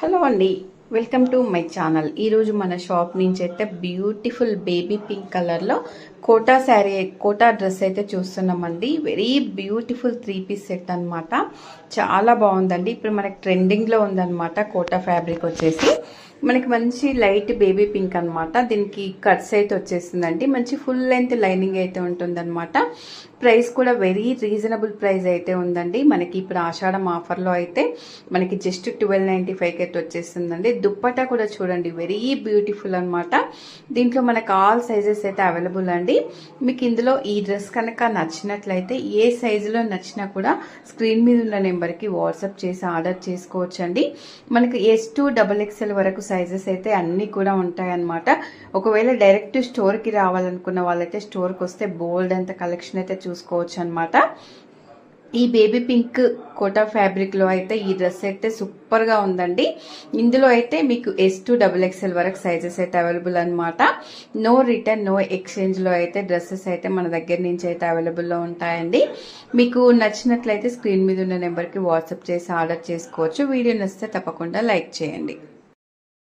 Hello అండి, welcome to my channel. ఈరోజు మన షాప్ నుంచి అయితే బ్యూటిఫుల్ బేబీ పింక్ కలర్లో కోటా డ్రెస్ అయితే చూస్తున్నామండి. వెరీ బ్యూటిఫుల్ 3 పీస్ సెట్ అనమాట. చాలా బాగుందండి. ఇప్పుడు మనకి ట్రెండింగ్లో ఉందన్నమాట. కోటా ఫ్యాబ్రిక్ వచ్చేసి మనకి మంచి లైట్ బేబీ పింక్ అనమాట. దీనికి కట్స్ అయితే వచ్చేసిందండి. మంచి ఫుల్ లెంత్ లైనింగ్ అయితే ఉంటుందన్నమాట. ప్రైస్ కూడా వెరీ రీజనబుల్ ప్రైస్ అయితే ఉందండి. మనకి ఇప్పుడు ఆషాఢం ఆఫర్లో అయితే మనకి జస్ట్ 1295 అయితే వచ్చేస్తుందండి. దుప్పట్టా కూడా చూడండి, వెరీ బ్యూటిఫుల్ అనమాట. దీంట్లో మనకు ఆల్ సైజెస్ అయితే అవైలబుల్ అండి. మీకు ఇందులో ఈ డ్రెస్ కనుక నచ్చినట్లయితే ఏ సైజులో నచ్చినా కూడా స్క్రీన్ మీద ఉన్న నెంబర్కి వాట్సాప్ చేసి ఆర్డర్ చేసుకోవచ్చు అండి. మనకి S to XXL వరకు సైజెస్ అయితే అన్నీ కూడా ఉంటాయన్నమాట. ఒకవేళ డైరెక్ట్ స్టోర్కి రావాలనుకున్న వాళ్ళైతే స్టోర్కి వస్తే బోల్డ్ అంత కలెక్షన్ అయితే చూసుకోవచ్చు అనమాట. ఈ బేబీ పింక్ కోటా ఫ్యాబ్రిక్లో అయితే ఈ డ్రెస్ అయితే సూపర్గా ఉందండి. ఇందులో అయితే మీకు S to XXL వరకు సైజెస్ అయితే అవైలబుల్ అనమాట. నో రిటర్న్ నో ఎక్స్చేంజ్లో అయితే డ్రెస్సెస్ అయితే మన దగ్గర నుంచి అయితే అవైలబుల్లో ఉంటాయండి. మీకు నచ్చినట్లయితే స్క్రీన్ మీద ఉన్న నెంబర్కి వాట్సాప్ చేసి ఆర్డర్ చేసుకోవచ్చు. వీడియో నచ్చితే తప్పకుండా లైక్ చేయండి.